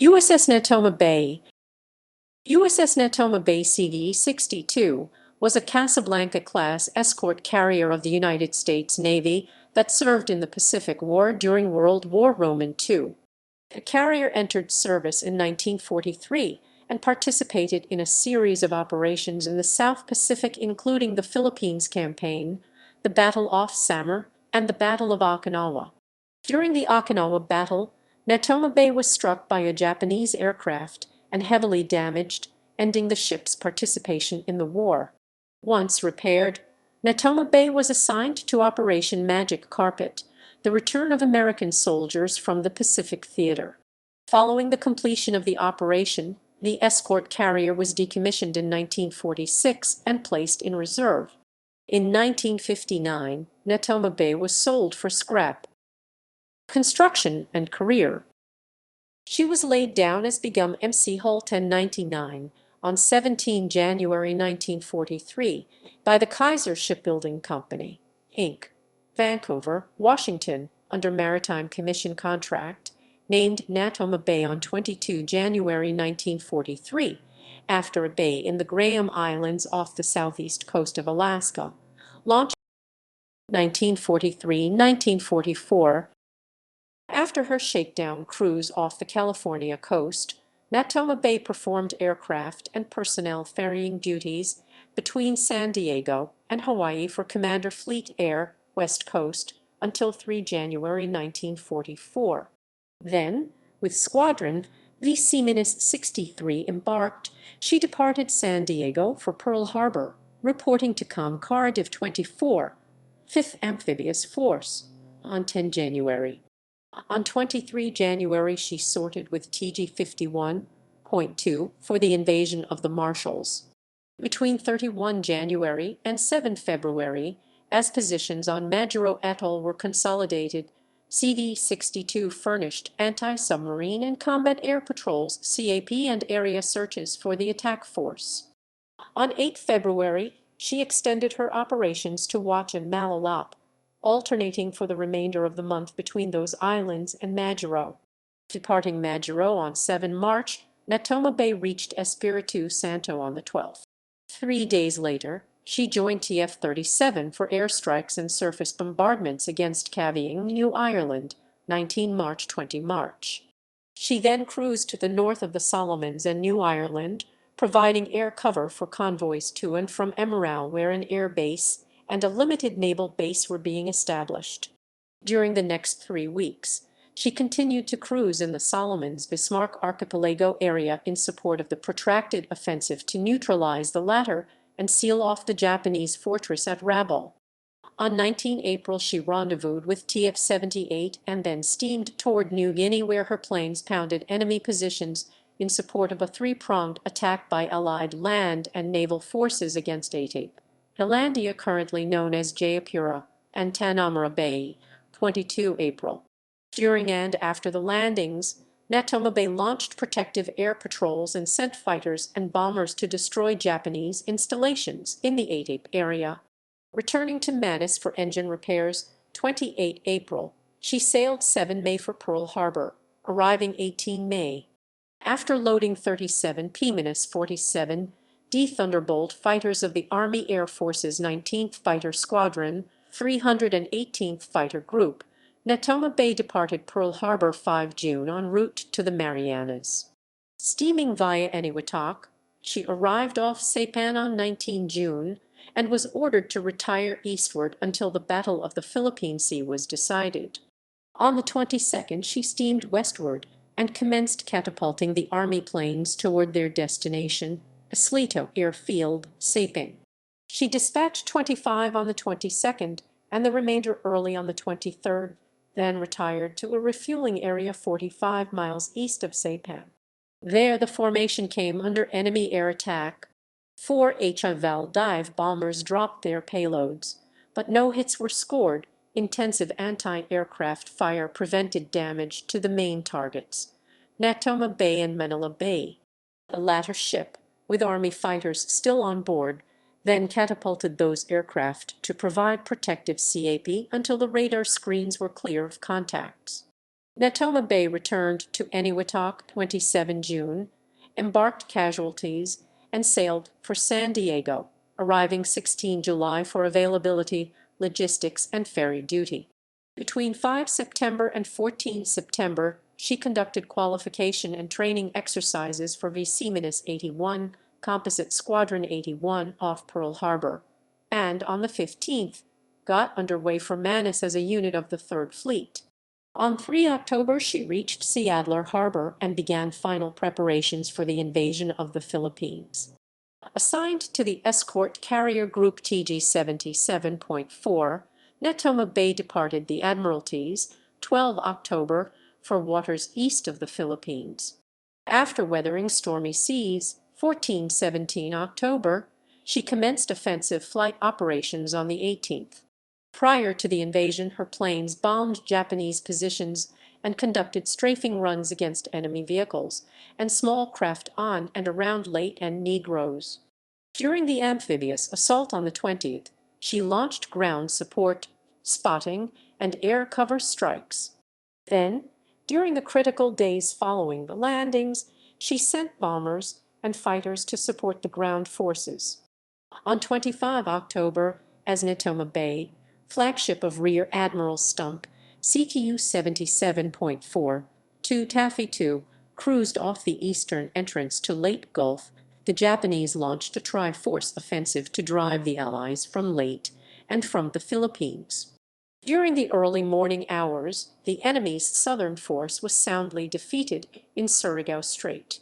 USS Natoma Bay. USS Natoma Bay CD-62 was a Casablanca-class escort carrier of the United States Navy that served in the Pacific War during World War II. The carrier entered service in 1943 and participated in a series of operations in the South Pacific, including the Philippines Campaign, the Battle off Samar, and the Battle of Okinawa. During the Okinawa Battle, Natoma Bay was struck by a Japanese aircraft and heavily damaged, ending the ship's participation in the war. Once repaired, Natoma Bay was assigned to Operation Magic Carpet, the return of American soldiers from the Pacific Theater. Following the completion of the operation, the escort carrier was decommissioned in 1946 and placed in reserve. In 1959, Natoma Bay was sold for scrap. Construction and career. She was laid down as Begum MC Hull 1099 on 17 January 1943 by the Kaiser Shipbuilding Company, Inc., Vancouver, Washington, under Maritime Commission contract, named Natoma Bay on 22 January 1943, after a bay in the Graham Islands off the southeast coast of Alaska. Launched 1943-1944. After her shakedown cruise off the California coast, Natoma Bay performed aircraft and personnel ferrying duties between San Diego and Hawaii for Commander Fleet Air, West Coast, until 3 January 1944. Then, with Squadron VC-63 embarked, she departed San Diego for Pearl Harbor, reporting to COM Cardiff 24, 5th Amphibious Force, on 10 January. On 23 January, she sorted with TG 51.2 for the invasion of the Marshalls. Between 31 January and 7 February, as positions on Majuro Atoll were consolidated, CD-62 furnished anti-submarine and combat air patrols, CAP, and area searches for the attack force. On 8 February, she extended her operations to Watch and Malalap, alternating for the remainder of the month between those islands and Majuro. Departing Majuro on 7 March, Natoma Bay reached Espiritu Santo on the 12th. 3 days later, she joined TF-37 for airstrikes and surface bombardments against Caveying, New Ireland, 19 March-20 March. She then cruised to the north of the Solomons and New Ireland, providing air cover for convoys to and from Emerald, where an air base and a limited naval base were being established. During the next 3 weeks, she continued to cruise in the Solomons Bismarck Archipelago area in support of the protracted offensive to neutralize the latter and seal off the Japanese fortress at Rabaul. On 19 April, she rendezvoused with TF-78 and then steamed toward New Guinea, where her planes pounded enemy positions in support of a three-pronged attack by Allied land and naval forces against Atape, Hilandia, currently known as Jayapura, and Tanamura Bay, 22 April. During and after the landings, Natoma Bay launched protective air patrols and sent fighters and bombers to destroy Japanese installations in the Atape area. Returning to Manus for engine repairs, 28 April, she sailed 7 May for Pearl Harbor, arriving 18 May. After loading 37 P-47D Thunderbolt fighters of the Army Air Force's 19th Fighter Squadron, 318th Fighter Group, Natoma Bay departed Pearl Harbor 5 June en route to the Marianas. Steaming via Eniwetok, she arrived off Saipan on 19 June and was ordered to retire eastward until the Battle of the Philippine Sea was decided. On the 22nd, she steamed westward and commenced catapulting the Army planes toward their destination, Islito Airfield, Saipan. She dispatched 25 on the 22nd and the remainder early on the 23rd, then retired to a refueling area 45 miles east of Saipan. There the formation came under enemy air attack. 4 HI-Val dive bombers dropped their payloads, but no hits were scored. Intensive anti-aircraft fire prevented damage to the main targets, Natoma Bay and Manila Bay. The latter ship, with Army fighters still on board, then catapulted those aircraft to provide protective CAP until the radar screens were clear of contacts. Natoma Bay returned to Eniwetok 27 June, embarked casualties, and sailed for San Diego, arriving 16 July for availability, logistics, and ferry duty. Between 5 September and 14 September, she conducted qualification and training exercises for VC-81, Composite Squadron 81 off Pearl Harbor, and on the 15th, got underway for Manus as a unit of the Third Fleet. On 3 October, she reached Seattle Harbor and began final preparations for the invasion of the Philippines. Assigned to the escort carrier group TG-77.4, Natoma Bay departed the Admiralties 12 October for waters east of the Philippines. After weathering stormy seas 14-17 October, she commenced offensive flight operations on the 18th. Prior to the invasion, her planes bombed Japanese positions and conducted strafing runs against enemy vehicles and small craft on and around Leyte and Negros. During the amphibious assault on the 20th, she launched ground support, spotting, and air cover strikes. Then, during the critical days following the landings, she sent bombers and fighters to support the ground forces. On 25 October, as Natoma Bay, flagship of Rear Admiral Stump, CTU 77.4, 2 Taffy 2, cruised off the eastern entrance to Leyte Gulf, the Japanese launched a tri-force offensive to drive the Allies from Leyte and from the Philippines. During the early morning hours, the enemy's southern force was soundly defeated in Surigao Strait.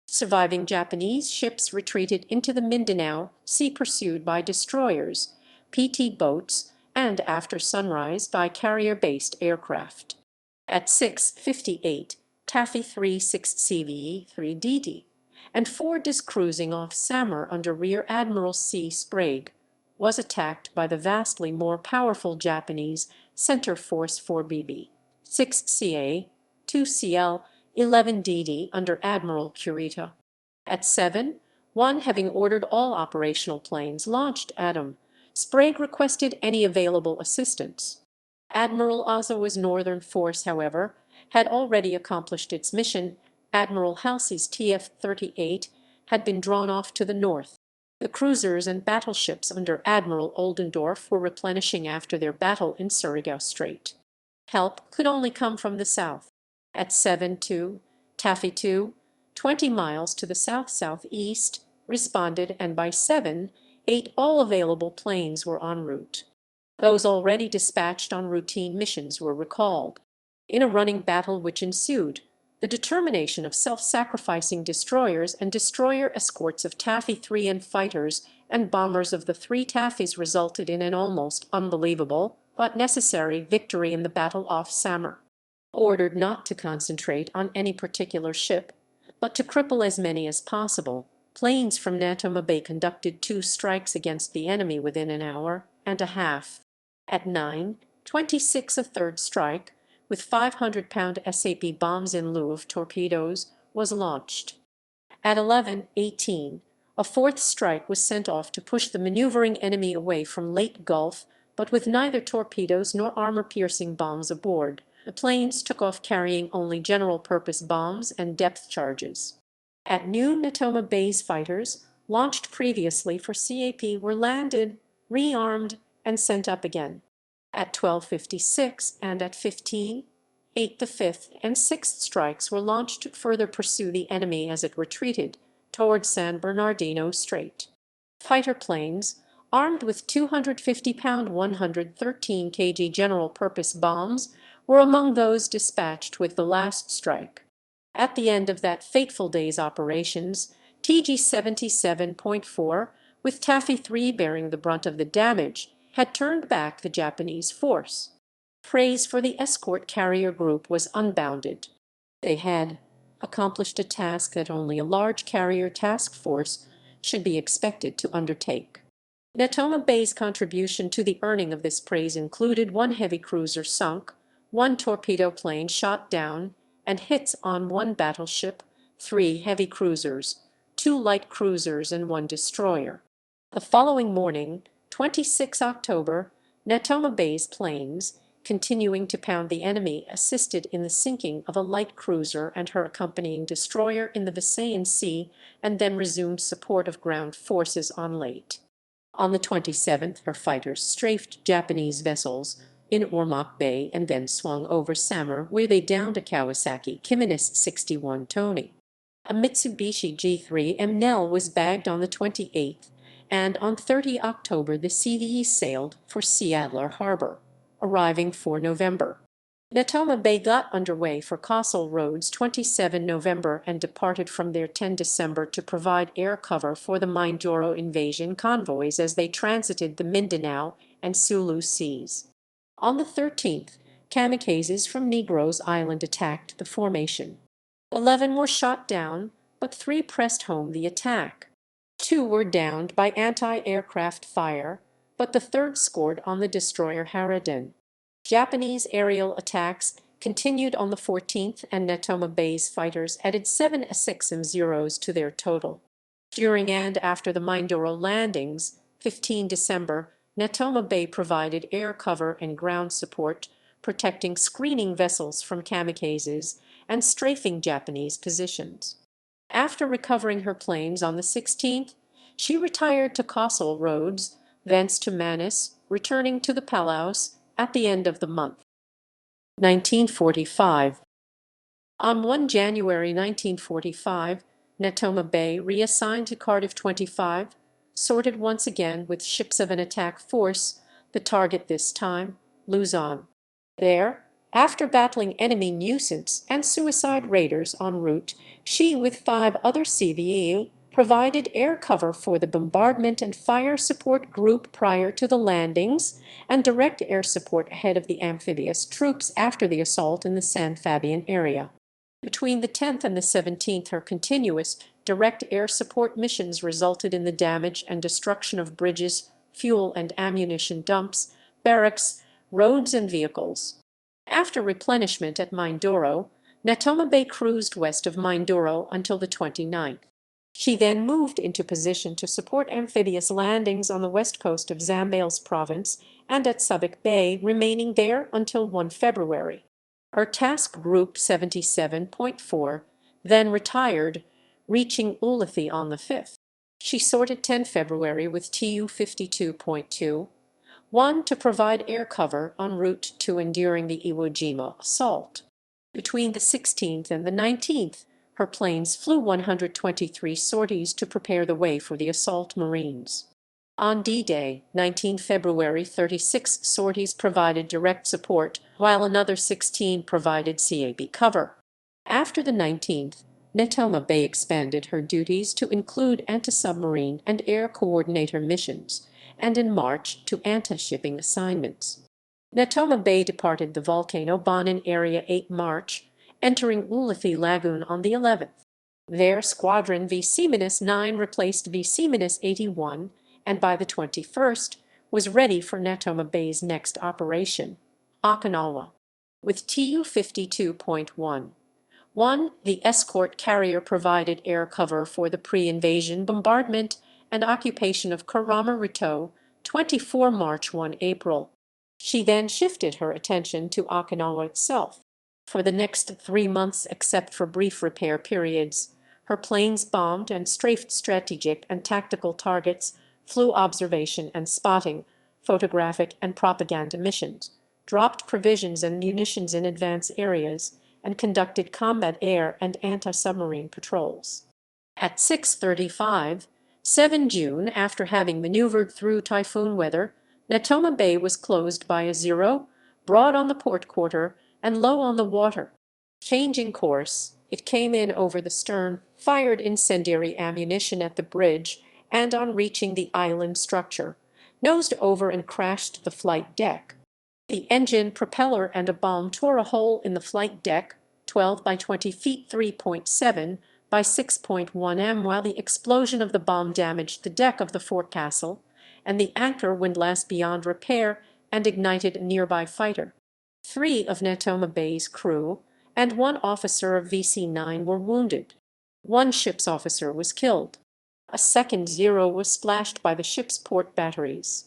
Surviving Japanese ships retreated into the Mindanao Sea pursued by destroyers, PT boats, and after sunrise by carrier-based aircraft. At 6:58, Taffy 36 CVE 3DD and 4 cruising off Samar under Rear Admiral C. Sprague, was attacked by the vastly more powerful Japanese Center Force 4BB, 6CA, 2CL, 11DD under Admiral Kurita. At 7:1, having ordered all operational planes launched at him, Sprague requested any available assistance. Admiral Ozawa's northern force, however, had already accomplished its mission. Admiral Halsey's TF-38 had been drawn off to the north. The cruisers and battleships under Admiral Oldendorf were replenishing after their battle in Surigao Strait. Help could only come from the south. At 7:2, Taffy 2, 20 miles to the south-southeast, responded, and by 7:8 all available planes were en route. Those already dispatched on routine missions were recalled. In a running battle which ensued, the determination of self-sacrificing destroyers and destroyer escorts of Taffy 3 and fighters and bombers of the 3 Taffys resulted in an almost unbelievable, but necessary, victory in the Battle off Samar. Ordered not to concentrate on any particular ship, but to cripple as many as possible, planes from Natoma Bay conducted 2 strikes against the enemy within an hour and a half. At 9:26 a third strike, with 500-pound SAP bombs in lieu of torpedoes, was launched. At 11:18, a fourth strike was sent off to push the maneuvering enemy away from Leyte Gulf, but with neither torpedoes nor armor-piercing bombs aboard. The planes took off carrying only general-purpose bombs and depth charges. At noon, Natoma Bay's fighters, launched previously for CAP, were landed, rearmed, and sent up again. At 12:56 and at 15:08 the fifth and sixth strikes were launched to further pursue the enemy as it retreated toward San Bernardino Strait. Fighter planes, armed with 250-pound 113 kg general-purpose bombs, were among those dispatched with the last strike. At the end of that fateful day's operations, TG-77.4, with Taffy 3 bearing the brunt of the damage, had turned back the Japanese force. Praise for the escort carrier group was unbounded. They had accomplished a task that only a large carrier task force should be expected to undertake. Natoma Bay's contribution to the earning of this praise included 1 heavy cruiser sunk, 1 torpedo plane shot down, and hits on 1 battleship, 3 heavy cruisers, 2 light cruisers, and 1 destroyer. The following morning, 26 October, Natoma Bay's planes, continuing to pound the enemy, assisted in the sinking of a light cruiser and her accompanying destroyer in the Visayan Sea, and then resumed support of ground forces on Leyte. On the 27th, her fighters strafed Japanese vessels in Ormoc Bay and then swung over Samar, where they downed a Kawasaki Kiminist 61 Tony. A Mitsubishi G3M Nell was bagged on the 28th, and on 30 October the CVE sailed for Seattle Harbor, arriving for November. Natoma Bay got underway for Castle Roads 27 November and departed from there 10 December to provide air cover for the Mindoro invasion convoys as they transited the Mindanao and Sulu seas. On the 13th, kamikazes from Negros Island attacked the formation. 11 were shot down, but 3 pressed home the attack. 2 were downed by anti-aircraft fire, but the 3rd scored on the destroyer Harridan. Japanese aerial attacks continued on the 14th, and Natoma Bay's fighters added 7 A6M0s to their total. During and after the Mindoro landings, 15 December, Natoma Bay provided air cover and ground support, protecting screening vessels from kamikazes and strafing Japanese positions. After recovering her planes on the 16th, she retired to Castle Roads, thence to Manus, returning to the Palaus at the end of the month. 1945. On 1 January 1945, Natoma Bay, reassigned to Cardiff 25, sorted once again with ships of an attack force, the target this time, Luzon. There, after battling enemy nuisance and suicide raiders en route, she, with 5 other CVE, provided air cover for the bombardment and fire support group prior to the landings, and direct air support ahead of the amphibious troops after the assault in the San Fabian area. Between the 10th and the 17th, her continuous direct air support missions resulted in the damage and destruction of bridges, fuel and ammunition dumps, barracks, roads and vehicles. After replenishment at Mindoro, Natoma Bay cruised west of Mindoro until the 29th. She then moved into position to support amphibious landings on the west coast of Zambales province and at Subic Bay, remaining there until 1 February. Her task group 77.4 then retired, reaching Ulithi on the 5th. She sorted 10 February with TU 52.2, 1 to provide air cover en route to and during the Iwo Jima assault. Between the 16th and the 19th, her planes flew 123 sorties to prepare the way for the assault Marines. On D-Day, 19 February, 36 sorties provided direct support, while another 16 provided CAB cover. After the 19th, Natoma Bay expanded her duties to include anti-submarine and air coordinator missions, and in March to anti-shipping assignments. Natoma Bay departed the Volcano Bonin area 8 March, entering Ulithi Lagoon on the 11th. There, Squadron V-9 replaced V-81, and by the 21st was ready for Natoma Bay's next operation, Okinawa. With TU 52.1, 1, the escort carrier provided air cover for the pre-invasion bombardment and occupation of Karama-Rito, 24 March 1 April. She then shifted her attention to Okinawa itself. For the next 3 months, except for brief repair periods, her planes bombed and strafed strategic and tactical targets, flew observation and spotting, photographic and propaganda missions, dropped provisions and munitions in advance areas, and conducted combat air and anti-submarine patrols. At 6:35, 7 June, after having maneuvered through typhoon weather, Natoma Bay was closed by a 0, broad on the port quarter and low on the water. Changing course, it came in over the stern, fired incendiary ammunition at the bridge, and on reaching the island structure, nosed over and crashed the flight deck. The engine, propeller, and a bomb tore a hole in the flight deck, 12 by 20 feet 3.7 by 6.1 m, while the explosion of the bomb damaged the deck of the forecastle, and the anchor windlass beyond repair and ignited a nearby fighter. 3 of Natoma Bay's crew and 1 officer of VC-9 were wounded. 1 ship's officer was killed. A second 0 was splashed by the ship's port batteries.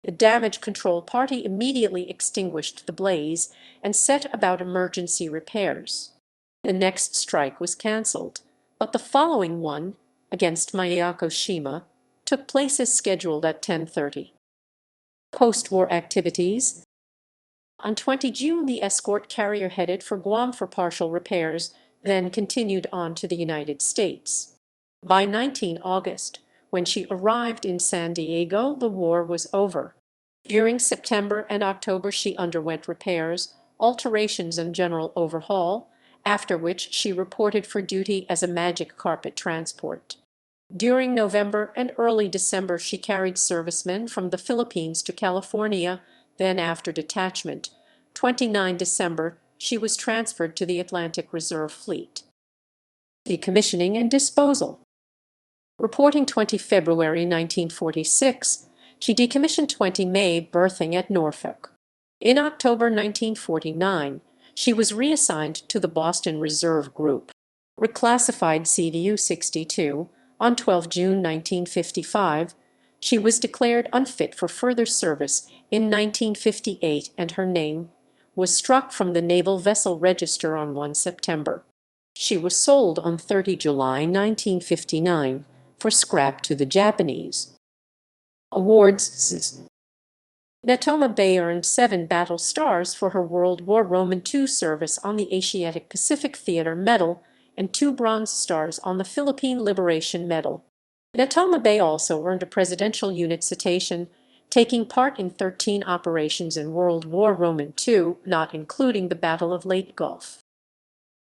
The damage control party immediately extinguished the blaze and set about emergency repairs. The next strike was cancelled, but the following one, against Miyako-shima, took place as scheduled at 10:30. Post-war activities. On 20 June, the escort carrier headed for Guam for partial repairs, then continued on to the United States. By 19 August, when she arrived in San Diego, the war was over. During September and October, she underwent repairs, alterations, and general overhaul, after which she reported for duty as a magic carpet transport. During November and early December, she carried servicemen from the Philippines to California. Then, after detachment, 29 December, she was transferred to the Atlantic Reserve Fleet. Decommissioning and disposal. Reporting 20 February 1946, she decommissioned 20 May berthing at Norfolk. In October 1949, she was reassigned to the Boston Reserve Group. Reclassified CVU 62, on 12 June 1955, she was declared unfit for further service in 1958 and her name was struck from the Naval Vessel Register on 1 September. She was sold on 30 July 1959 for scrap to the Japanese. Awards. Natoma Bay earned 7 battle stars for her World War II service on the Asiatic Pacific Theater Medal and 2 bronze stars on the Philippine Liberation Medal. Natoma Bay also earned a Presidential Unit Citation, taking part in 13 operations in World War II, not including the Battle of Leyte Gulf.